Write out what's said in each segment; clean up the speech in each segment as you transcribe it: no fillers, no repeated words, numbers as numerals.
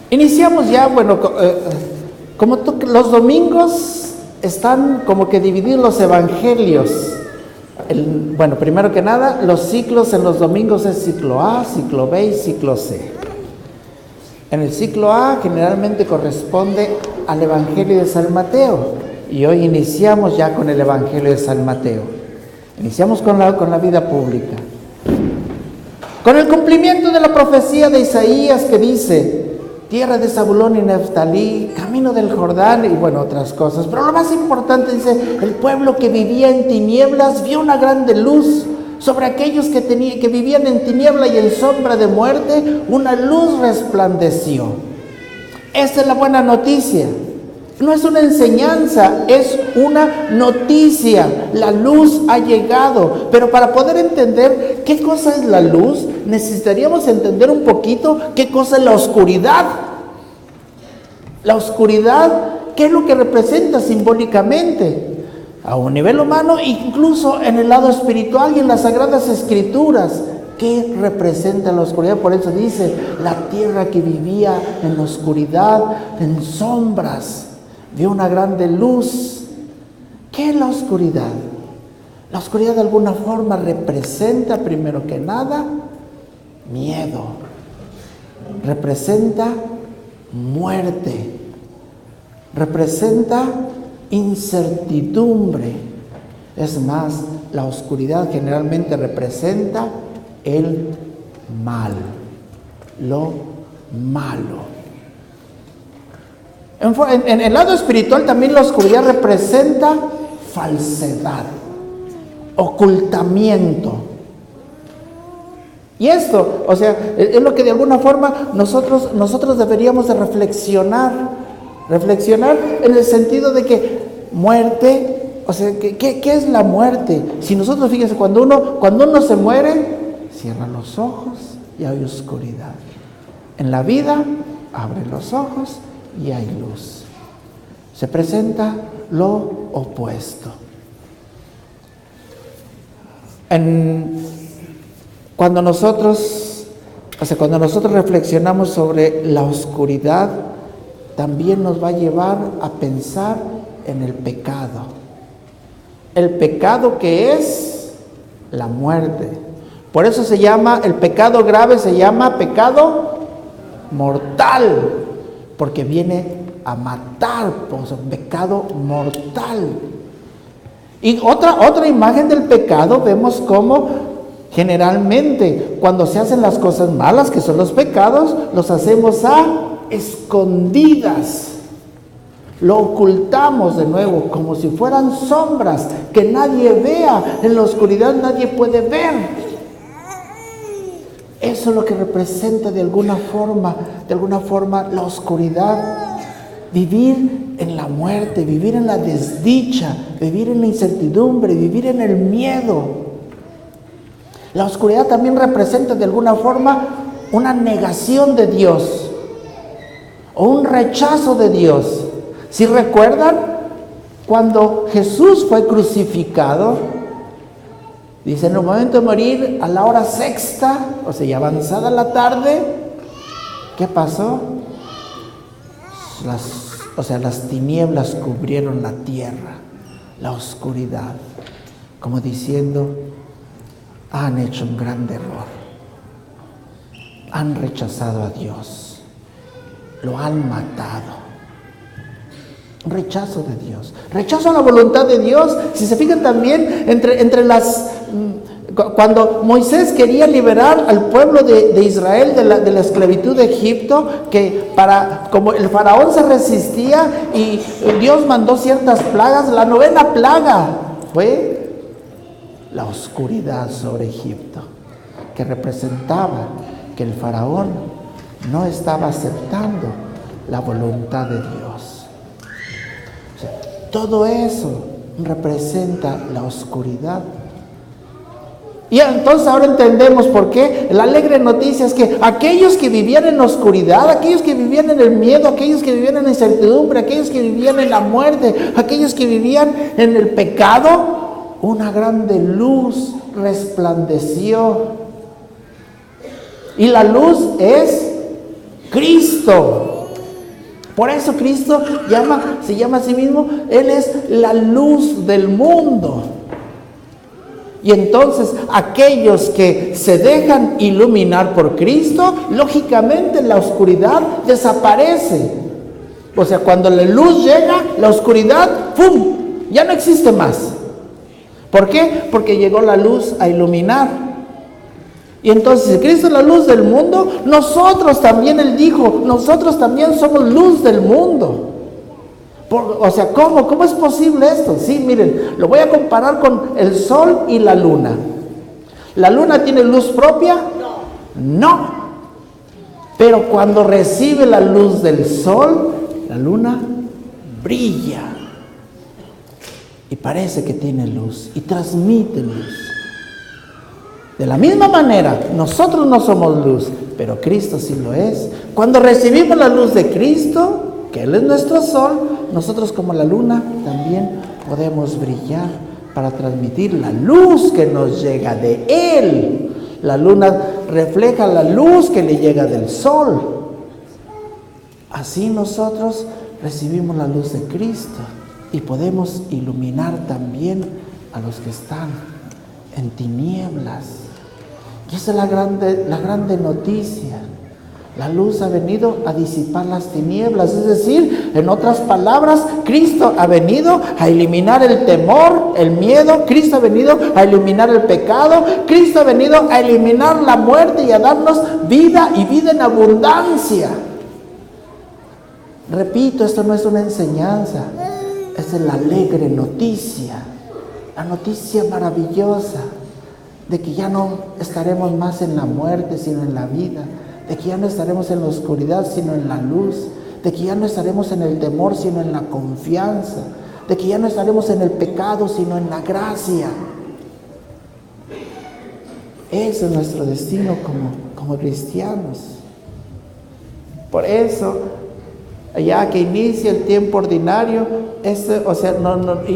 Iniciamos ya, los domingos están como que divididos los evangelios. Primero que nada, los ciclos en los domingos es ciclo A, ciclo B y ciclo C. En el ciclo A generalmente corresponde al Evangelio de San Mateo, y hoy iniciamos ya con el Evangelio de San Mateo. Iniciamos con la vida pública, con el cumplimiento de la profecía de Isaías que dice: tierra de Zabulón y Neftalí, camino del Jordán, y otras cosas. Pero lo más importante dice: el pueblo que vivía en tinieblas vio una grande luz. Sobre aquellos que vivían en tiniebla y en sombra de muerte, una luz resplandeció. Esa es la buena noticia. No es una enseñanza, es una noticia. La luz ha llegado. Pero para poder entender qué cosa es la luz, necesitaríamos entender un poquito qué cosa es la oscuridad. La oscuridad, ¿qué es lo que representa simbólicamente? A un nivel humano, incluso en el lado espiritual y en las Sagradas Escrituras. ¿Qué representa la oscuridad? Por eso dice: la tierra que vivía en la oscuridad, en sombras, vio una grande luz. ¿Qué es la oscuridad? La oscuridad de alguna forma representa, primero que nada, miedo. Representa muerte. Representa incertidumbre. Es más, la oscuridad generalmente representa el mal, lo malo. En el lado espiritual también la oscuridad representa falsedad, ocultamiento. Y esto, es lo que de alguna forma nosotros deberíamos de reflexionar en el sentido de que muerte, ¿qué es la muerte? Si nosotros, fíjense, cuando uno se muere, cierra los ojos y hay oscuridad. En la vida, abre los ojos y hay luz. Se presenta lo opuesto. Cuando nosotros reflexionamos sobre la oscuridad, también nos va a llevar a pensar en el pecado. El pecado que es la muerte. Por eso el pecado grave se llama pecado mortal, porque viene a matar, pues, pecado mortal. Y otra imagen del pecado, vemos cómo generalmente cuando se hacen las cosas malas, que son los pecados, los hacemos a escondidas. Lo ocultamos de nuevo, como si fueran sombras que nadie vea. En la oscuridad nadie puede ver. Eso es lo que representa de alguna forma la oscuridad. Vivir en la muerte, vivir en la desdicha, vivir en la incertidumbre, vivir en el miedo. La oscuridad también representa de alguna forma una negación de Dios o un rechazo de Dios. Si recuerdan, cuando Jesús fue crucificado, dice: en el momento de morir, a la hora sexta, ya avanzada la tarde, ¿qué pasó? Las tinieblas cubrieron la tierra, la oscuridad, como diciendo: han hecho un gran error, han rechazado a Dios, lo han matado. Rechazo de Dios, rechazo a la voluntad de Dios. Si se fijan también, cuando Moisés quería liberar al pueblo de Israel de la esclavitud de Egipto, como el faraón se resistía y Dios mandó ciertas plagas, la 9ª plaga fue la oscuridad sobre Egipto, que representaba que el faraón no estaba aceptando la voluntad de Dios. Todo eso representa la oscuridad. Y entonces ahora entendemos por qué la alegre noticia es que aquellos que vivían en la oscuridad, aquellos que vivían en el miedo, aquellos que vivían en la incertidumbre, aquellos que vivían en la muerte, aquellos que vivían en el pecado, una grande luz resplandeció. Y la luz es Cristo. Por eso Cristo se llama a sí mismo, Él es la luz del mundo. Y entonces aquellos que se dejan iluminar por Cristo, lógicamente la oscuridad desaparece. O sea, cuando la luz llega, la oscuridad, ¡pum!, ya no existe más. ¿Por qué? Porque llegó la luz a iluminar. Y entonces, si Cristo es la luz del mundo, nosotros también, Él dijo, nosotros también somos luz del mundo. O sea, ¿cómo es posible esto? Sí, miren, lo voy a comparar con el sol y la luna. ¿La luna tiene luz propia? No. Pero cuando recibe la luz del sol, la luna brilla. Y parece que tiene luz y transmite luz. De la misma manera, nosotros no somos luz, pero Cristo sí lo es. Cuando recibimos la luz de Cristo, que Él es nuestro sol, nosotros como la luna también podemos brillar para transmitir la luz que nos llega de Él. La luna refleja la luz que le llega del sol. Así nosotros recibimos la luz de Cristo y podemos iluminar también a los que están en tinieblas. Y esa es la grande noticia. La luz ha venido a disipar las tinieblas, es decir, en otras palabras, Cristo ha venido a eliminar el temor, el miedo, Cristo ha venido a eliminar el pecado, Cristo ha venido a eliminar la muerte y a darnos vida y vida en abundancia. Repito, esto no es una enseñanza, es la alegre noticia, la noticia maravillosa de que ya no estaremos más en la muerte, sino en la vida, de que ya no estaremos en la oscuridad, sino en la luz, de que ya no estaremos en el temor, sino en la confianza, de que ya no estaremos en el pecado, sino en la gracia. Ese es nuestro destino como cristianos. Por eso, ya que inicia el tiempo ordinario,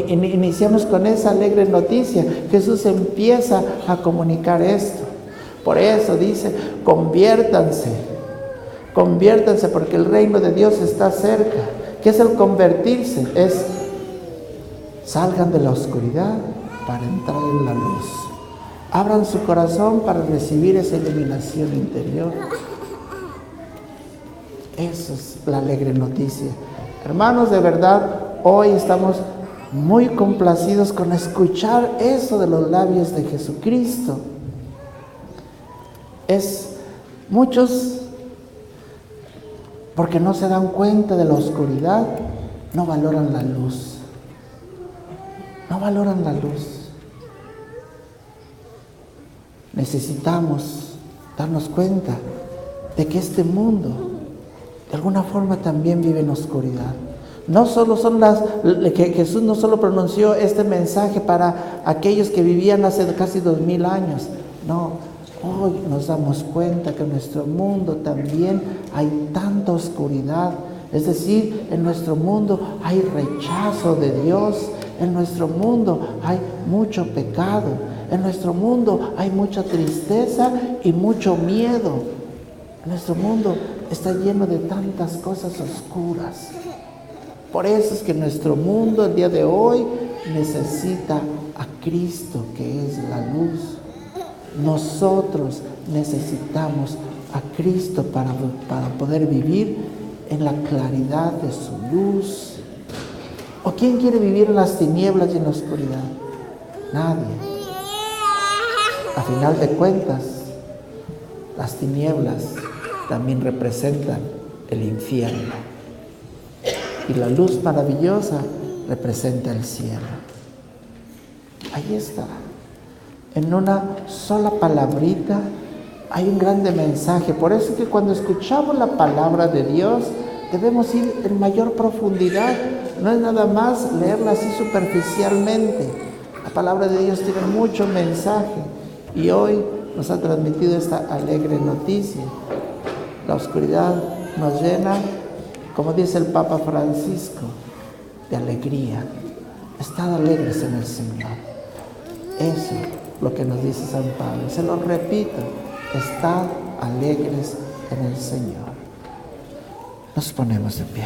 iniciamos con esa alegre noticia. Jesús empieza a comunicar esto. Por eso dice, conviértanse porque el reino de Dios está cerca. ¿Qué es el convertirse? Es salgan de la oscuridad para entrar en la luz. Abran su corazón para recibir esa iluminación interior. Esa es la alegre noticia. Hermanos, de verdad, hoy estamos muy complacidos con escuchar eso de los labios de Jesucristo. Muchos, porque no se dan cuenta de la oscuridad, no valoran la luz. No valoran la luz. Necesitamos darnos cuenta de que este mundo de alguna forma también vive en oscuridad. No solo que Jesús no solo pronunció este mensaje para aquellos que vivían hace casi 2000 años. No, hoy nos damos cuenta que en nuestro mundo también hay tanta oscuridad. Es decir, en nuestro mundo hay rechazo de Dios. En nuestro mundo hay mucho pecado. En nuestro mundo hay mucha tristeza y mucho miedo. Nuestro mundo está lleno de tantas cosas oscuras. Por eso es que nuestro mundo el día de hoy necesita a Cristo, que es la luz. Nosotros necesitamos a Cristo para poder vivir en la claridad de su luz. ¿O quién quiere vivir en las tinieblas y en la oscuridad? Nadie. A final de cuentas, las tinieblas también representan el infierno y la luz maravillosa representa el cielo. Ahí está, en una sola palabrita hay un grande mensaje. Por eso es que cuando escuchamos la palabra de Dios debemos ir en mayor profundidad. No es nada más leerla así superficialmente. La palabra de Dios tiene mucho mensaje y hoy nos ha transmitido esta alegre noticia. La oscuridad nos llena, como dice el Papa Francisco, de alegría. Estad alegres en el Señor. Eso es lo que nos dice San Pablo. Se lo repito, estad alegres en el Señor. Nos ponemos de pie.